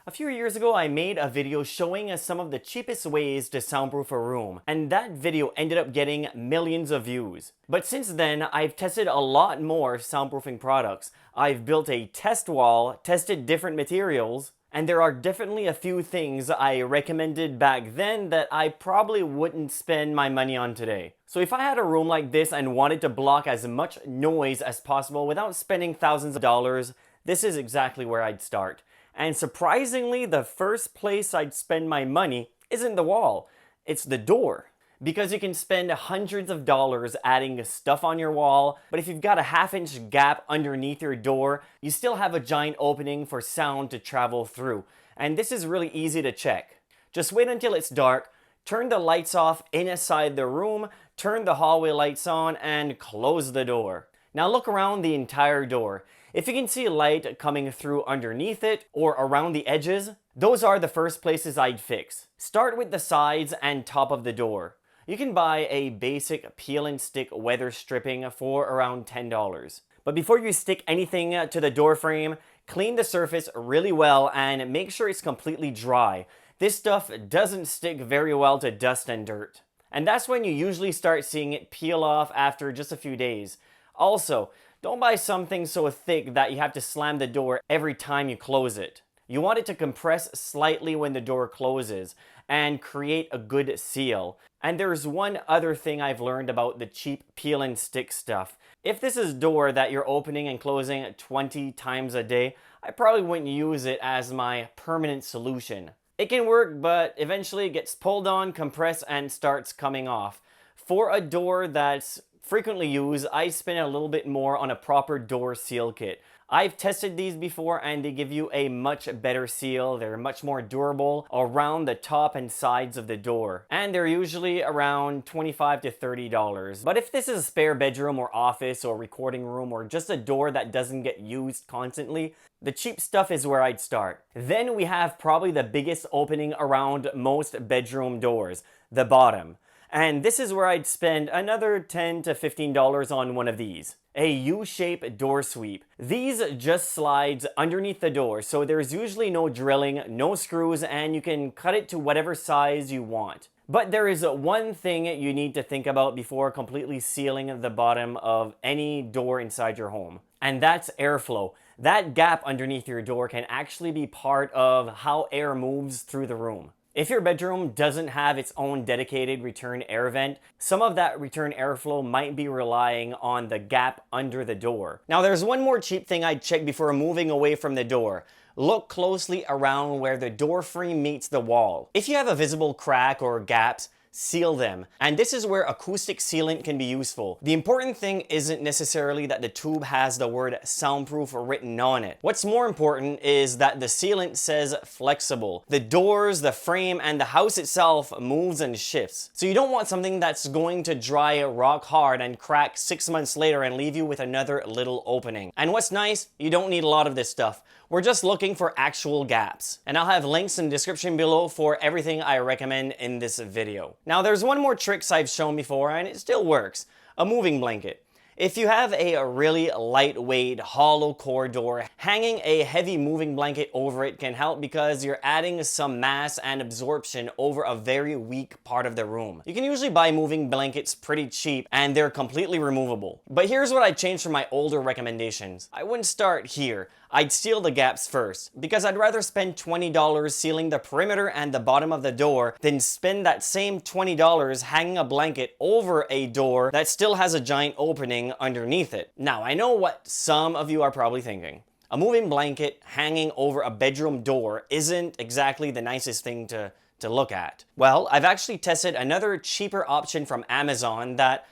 A few years ago, I made a video showing us some of the cheapest ways to soundproof a room, and that video ended up getting millions of views. But since then, I've tested a lot more soundproofing products. I've built a test wall, tested different materials, and there are definitely a few things I recommended back then that I probably wouldn't spend my money on today. So if I had a room like this and wanted to block as much noise as possible without spending thousands of dollars, this is exactly where I'd start. And surprisingly, the first place I'd spend my money isn't the wall, it's the door. Because you can spend hundreds of dollars adding stuff on your wall, but if you've got a half-inch gap underneath your door, you still have a giant opening for sound to travel through. And this is really easy to check. Just wait until it's dark, turn the lights off inside the room, turn the hallway lights on, and close the door. Now look around the entire door. If you can see light coming through underneath it or around the edges, those are the first places I'd fix. Start with the sides and top of the door. You can buy a basic peel and stick weather stripping for around $10. But before you stick anything to the door frame, clean the surface really well and make sure it's completely dry. This stuff doesn't stick very well to dust and dirt. And that's when you usually start seeing it peel off after just a few days. Also, don't buy something so thick that you have to slam the door every time you close it. You want it to compress slightly when the door closes and create a good seal. And there's one other thing I've learned about the cheap peel and stick stuff. If this is a door that you're opening and closing 20 times a day, I probably wouldn't use it as my permanent solution. It can work, but eventually it gets pulled on, compressed, and starts coming off. For a door that's frequently used, I spend a little bit more on a proper door seal kit. I've tested these before and they give you a much better seal. They're much more durable around the top and sides of the door. And they're usually around $25 to $30. But if this is a spare bedroom or office or recording room or just a door that doesn't get used constantly, the cheap stuff is where I'd start. Then we have probably the biggest opening around most bedroom doors, the bottom. And this is where I'd spend another $10 to $15 on one of these. A U-shaped door sweep. These just slides underneath the door, so there's usually no drilling, no screws, and you can cut it to whatever size you want. But there is one thing you need to think about before completely sealing the bottom of any door inside your home, and that's airflow. That gap underneath your door can actually be part of how air moves through the room. If your bedroom doesn't have its own dedicated return air vent, some of that return airflow might be relying on the gap under the door. Now there's one more cheap thing I'd check before moving away from the door. Look closely around where the door frame meets the wall. If you have a visible crack or gaps, seal them. And this is where acoustic sealant can be useful. The important thing isn't necessarily that the tube has the word soundproof written on it. What's more important is that the sealant says flexible. The doors, the frame, and the house itself moves and shifts. So you don't want something that's going to dry rock hard and crack 6 months later and leave you with another little opening. And what's nice, you don't need a lot of this stuff. We're just looking for actual gaps. And I'll have links in the description below for everything I recommend in this video. Now there's one more tricks I've shown before and it still works. A moving blanket. If you have a really lightweight hollow core door, hanging a heavy moving blanket over it can help because you're adding some mass and absorption over a very weak part of the room. You can usually buy moving blankets pretty cheap and they're completely removable. But here's what I'd change from my older recommendations. I wouldn't start here. I'd seal the gaps first, because I'd rather spend $20 sealing the perimeter and the bottom of the door than spend that same $20 hanging a blanket over a door that still has a giant opening underneath it. Now, I know what some of you are probably thinking. A moving blanket hanging over a bedroom door isn't exactly the nicest thing to look at. Well, I've actually tested another cheaper option from Amazon that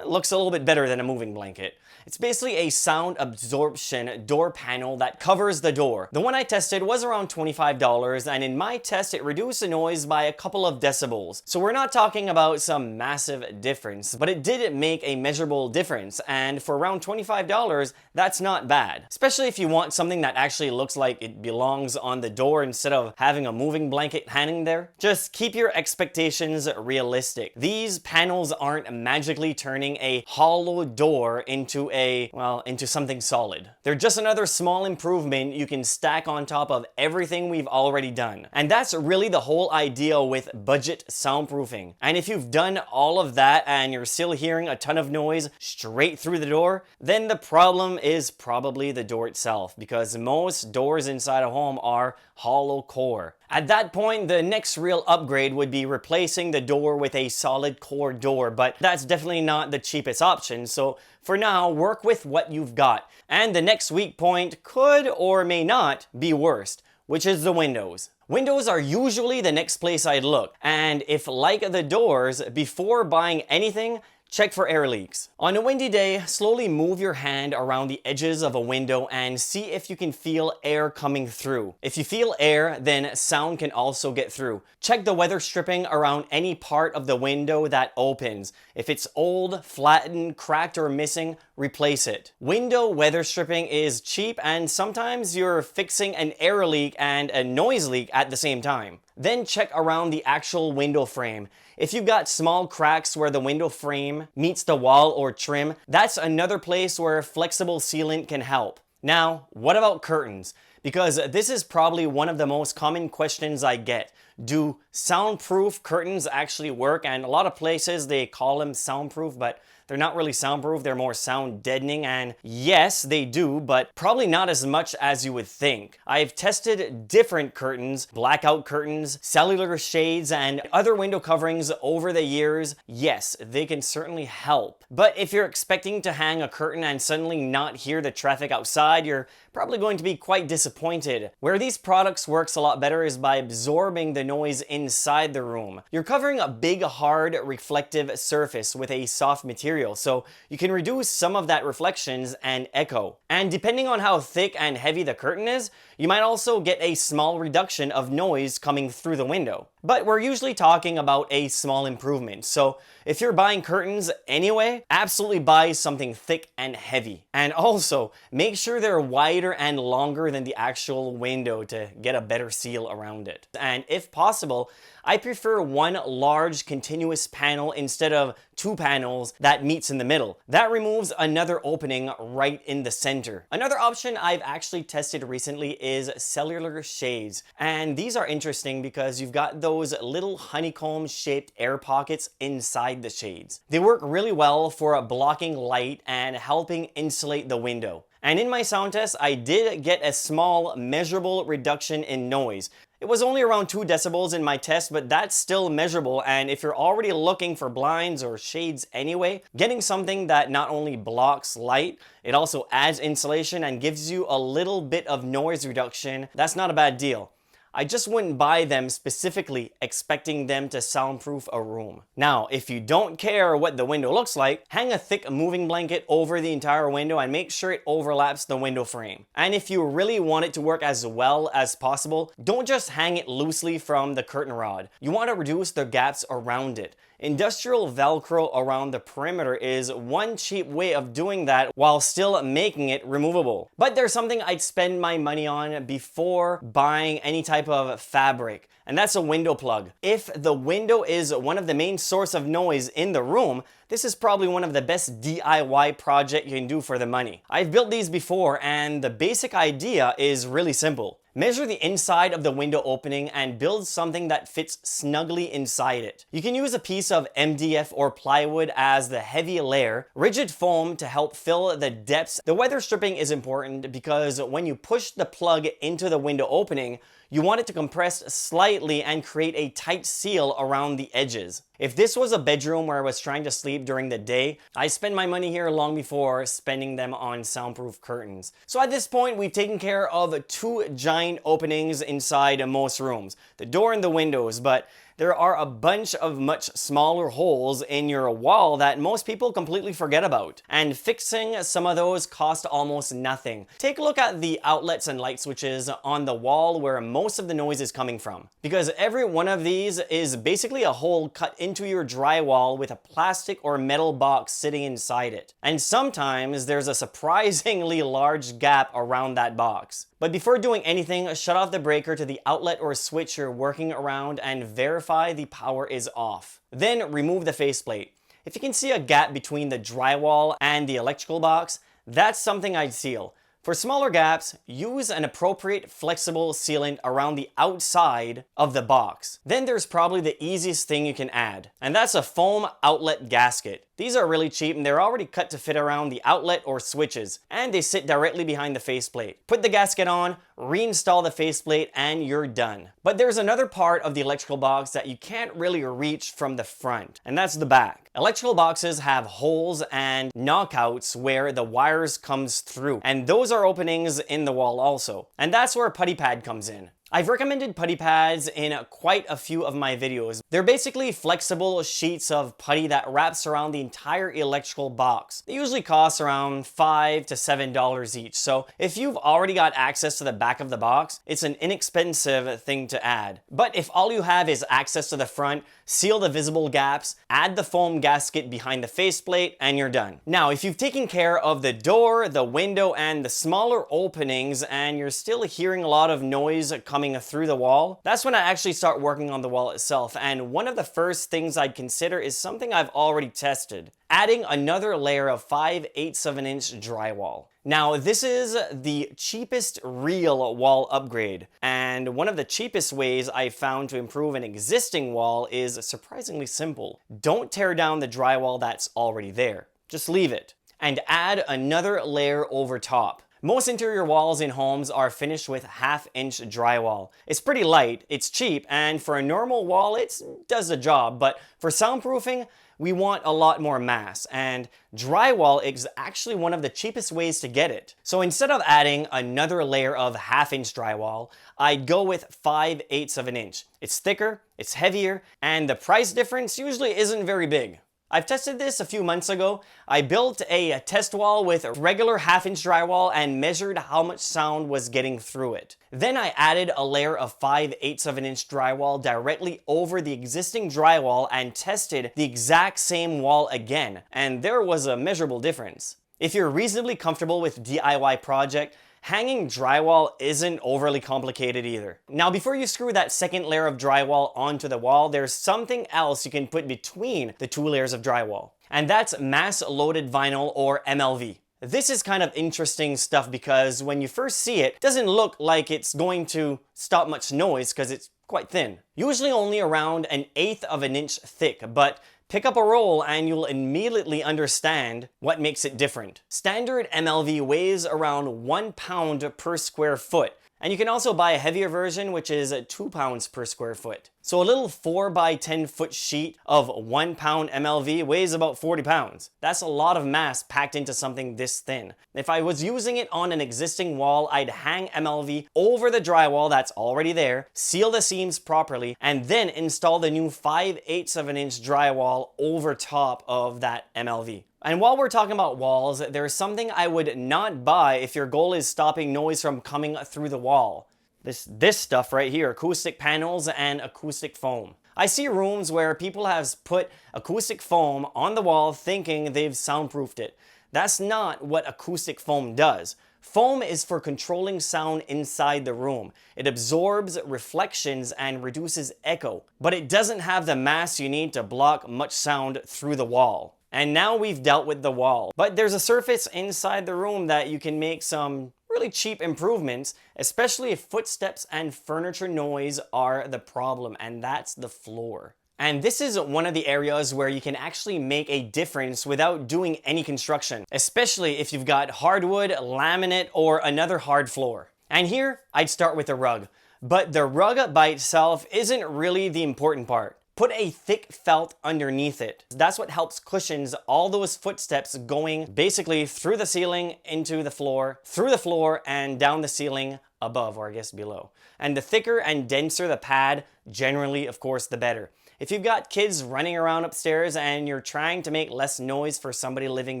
looks a little bit better than a moving blanket. It's basically a sound absorption door panel that covers the door. The one I tested was around $25, and in my test it reduced the noise by a couple of decibels. So we're not talking about some massive difference, but it did make a measurable difference, and for around $25, that's not bad. Especially if you want something that actually looks like it belongs on the door instead of having a moving blanket hanging there. Just keep your expectations realistic. These panels aren't magically turning a hollow door into into something solid. They're just another small improvement you can stack on top of everything we've already done. And that's really the whole idea with budget soundproofing. And if you've done all of that and you're still hearing a ton of noise straight through the door, then the problem is probably the door itself, because most doors inside a home are hollow core. At that point, the next real upgrade would be replacing the door with a solid core door, but that's definitely not the cheapest option. So for now, work with what you've got. And the next weak point could or may not be worst, which is the windows. Windows are usually the next place I'd look, and if like the doors, before buying anything, check for air leaks. On a windy day, slowly move your hand around the edges of a window and see if you can feel air coming through. If you feel air, then sound can also get through. Check the weather stripping around any part of the window that opens. If it's old, flattened, cracked, or missing, replace it. Window weather stripping is cheap, and sometimes you're fixing an air leak and a noise leak at the same time. Then check around the actual window frame. If you've got small cracks where the window frame meets the wall or trim, that's another place where flexible sealant can help. Now, what about curtains? Because this is probably one of the most common questions I get. Do soundproof curtains actually work? And a lot of places they call them soundproof, but they're not really soundproof, they're more sound deadening, and yes, they do, but probably not as much as you would think. I've tested different curtains, blackout curtains, cellular shades, and other window coverings over the years. Yes, they can certainly help. But if you're expecting to hang a curtain and suddenly not hear the traffic outside, you're probably going to be quite disappointed. Where these products works a lot better is by absorbing the noise inside the room. You're covering a big, hard, reflective surface with a soft material, so you can reduce some of that reflections and echo. And depending on how thick and heavy the curtain is, you might also get a small reduction of noise coming through the window. But we're usually talking about a small improvement, so if you're buying curtains anyway, absolutely buy something thick and heavy. And also, make sure they're wider and longer than the actual window to get a better seal around it. And if possible, I prefer one large continuous panel instead of two panels that meets in the middle. That removes another opening right in the center. Another option I've actually tested recently is cellular shades. And these are interesting because you've got those little honeycomb shaped air pockets inside the shades. They work really well for blocking light and helping insulate the window. And in my sound test, I did get a small measurable reduction in noise. It was only around 2 decibels in my test, but that's still measurable, and if you're already looking for blinds or shades anyway, getting something that not only blocks light, it also adds insulation and gives you a little bit of noise reduction, that's not a bad deal. I just wouldn't buy them specifically expecting them to soundproof a room. Now, if you don't care what the window looks like, hang a thick moving blanket over the entire window and make sure it overlaps the window frame. And if you really want it to work as well as possible, don't just hang it loosely from the curtain rod. You want to reduce the gaps around it. Industrial Velcro around the perimeter is one cheap way of doing that while still making it removable. But there's something I'd spend my money on before buying any type of fabric, and that's a window plug. If the window is one of the main source of noise in the room, this is probably one of the best DIY project you can do for the money. I've built these before, and the basic idea is really simple. Measure the inside of the window opening and build something that fits snugly inside it. You can use a piece of MDF or plywood as the heavy layer, rigid foam to help fill the depths. The weather stripping is important because when you push the plug into the window opening, you want it to compress slightly and create a tight seal around the edges. If this was a bedroom where I was trying to sleep during the day, I spend my money here long before spending them on soundproof curtains. So at this point, we've taken care of 2 giant openings inside most rooms, the door and the windows, but there are a bunch of much smaller holes in your wall that most people completely forget about. And fixing some of those cost almost nothing. Take a look at the outlets and light switches on the wall where most of the noise is coming from. Because every one of these is basically a hole cut into your drywall with a plastic or metal box sitting inside it. And sometimes there's a surprisingly large gap around that box. But before doing anything, shut off the breaker to the outlet or switch you're working around and verify the power is off. Then remove the faceplate. If you can see a gap between the drywall and the electrical box, that's something I'd seal. For smaller gaps, use an appropriate flexible sealant around the outside of the box. Then there's probably the easiest thing you can add, and that's a foam outlet gasket. These are really cheap and they're already cut to fit around the outlet or switches, and they sit directly behind the faceplate. Put the gasket on, reinstall the faceplate, and you're done. But there's another part of the electrical box that you can't really reach from the front, and that's the back. Electrical boxes have holes and knockouts where the wires comes through, and those are openings in the wall also. And that's where a putty pad comes in. I've recommended putty pads in quite a few of my videos. They're basically flexible sheets of putty that wraps around the entire electrical box. They usually cost around $5 to $7 each, so if you've already got access to the back of the box, it's an inexpensive thing to add. But if all you have is access to the front, seal the visible gaps, add the foam gasket behind the faceplate, and you're done. Now, if you've taken care of the door, the window, and the smaller openings, and you're still hearing a lot of noise coming through the wall, that's when I actually start working on the wall itself. And one of the first things I'd consider is something I've already tested: adding another layer of 5/8 of an inch drywall. Now, this is the cheapest real wall upgrade, and one of the cheapest ways I've found to improve an existing wall is surprisingly simple. Don't tear down the drywall that's already there. Just leave it, and add another layer over top. Most interior walls in homes are finished with 1/2 inch drywall. It's pretty light, it's cheap, and for a normal wall, it does the job, but for soundproofing, we want a lot more mass, and drywall is actually one of the cheapest ways to get it. So instead of adding another layer of 1/2 inch drywall, I'd go with 5/8 of an inch. It's thicker, it's heavier, and the price difference usually isn't very big. I've tested this a few months ago. I built a test wall with regular 1/2 inch drywall and measured how much sound was getting through it. Then I added a layer of 5/8 of an inch drywall directly over the existing drywall and tested the exact same wall again, and there was a measurable difference. If you're reasonably comfortable with DIY project, hanging drywall isn't overly complicated either. Now, before you screw that second layer of drywall onto the wall, there's something else you can put between the 2 layers of drywall, and that's mass-loaded vinyl, or MLV. This is kind of interesting stuff because when you first see it, it doesn't look like it's going to stop much noise because it's quite thin. Usually only around 1/8 of an inch thick, but pick up a roll and you'll immediately understand what makes it different. Standard MLV weighs around 1 pound per square foot. And you can also buy a heavier version, which is 2 pounds per square foot. So a little 4 by 10 foot sheet of 1 pound MLV weighs about 40 pounds. That's a lot of mass packed into something this thin. If I was using it on an existing wall, I'd hang MLV over the drywall that's already there, seal the seams properly, and then install the new 5/8 of an inch drywall over top of that MLV. And while we're talking about walls, there's something I would not buy if your goal is stopping noise from coming through the wall. This stuff right here, acoustic panels and acoustic foam. I see rooms where people have put acoustic foam on the wall thinking they've soundproofed it. That's not what acoustic foam does. Foam is for controlling sound inside the room. It absorbs reflections and reduces echo, but it doesn't have the mass you need to block much sound through the wall. And now we've dealt with the wall, but there's a surface inside the room that you can make some really cheap improvements, especially if footsteps and furniture noise are the problem, and that's the floor. And this is one of the areas where you can actually make a difference without doing any construction, especially if you've got hardwood, laminate, or another hard floor. And here, I'd start with a rug. But the rug by itself isn't really the important part. Put a thick felt underneath it. That's what helps cushions all those footsteps going basically through the ceiling into the floor, through the floor and down the ceiling above, or I guess below. And the thicker and denser the pad, generally, of course, the better. If you've got kids running around upstairs and you're trying to make less noise for somebody living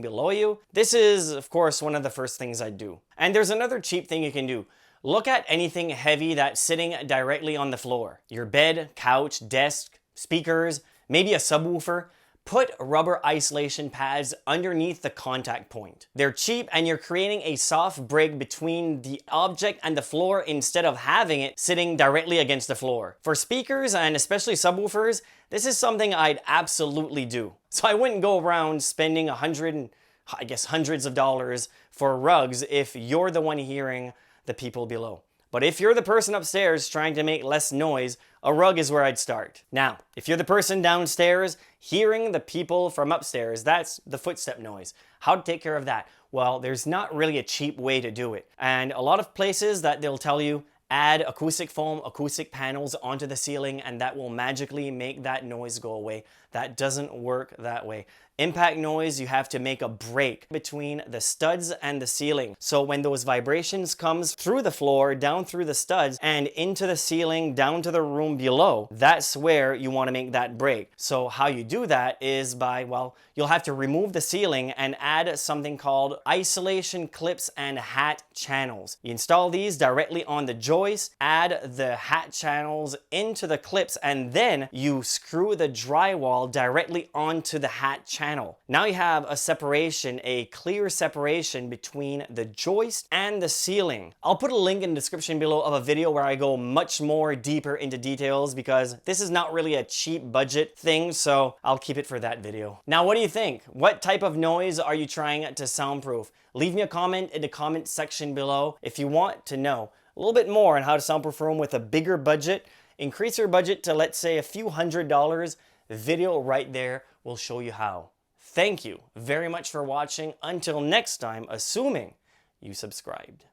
below you, this is, of course, one of the first things I'd do. And there's another cheap thing you can do. Look at anything heavy that's sitting directly on the floor. Your bed, couch, desk, speakers, maybe a subwoofer. Put rubber isolation pads underneath the contact point. They're cheap and you're creating a soft break between the object and the floor instead of having it sitting directly against the floor. For speakers and especially subwoofers, this is something I'd absolutely do. So I wouldn't go around spending hundreds of dollars for rugs if you're the one hearing the people below. But if you're the person upstairs trying to make less noise, a rug is where I'd start. Now, if you're the person downstairs hearing the people from upstairs, that's the footstep noise. How to take care of that? Well, there's not really a cheap way to do it. And a lot of places that they'll tell you, add acoustic foam, acoustic panels onto the ceiling, and that will magically make that noise go away. That doesn't work that way. Impact noise, you have to make a break between the studs and the ceiling. So when those vibrations comes through the floor, down through the studs, and into the ceiling, down to the room below, that's where you want to make that break. So how you do that is by, well, you'll have to remove the ceiling and add something called isolation clips and hat channels. You install these directly on the joist, add the hat channels into the clips, and then you screw the drywall directly onto the hat channel. Now you have a separation, a clear separation between the joist and the ceiling. I'll put a link in the description below of a video where I go much more deeper into details because this is not really a cheap budget thing, so I'll keep it for that video. Now, what do you think? What type of noise are you trying to soundproof? Leave me a comment in the comment section below if you want to know a little bit more on how to soundproof a room with a bigger budget. Increase your budget to, let's say, a few $100s. The video right there will show you how. Thank you very much for watching. Until next time, assuming you subscribed.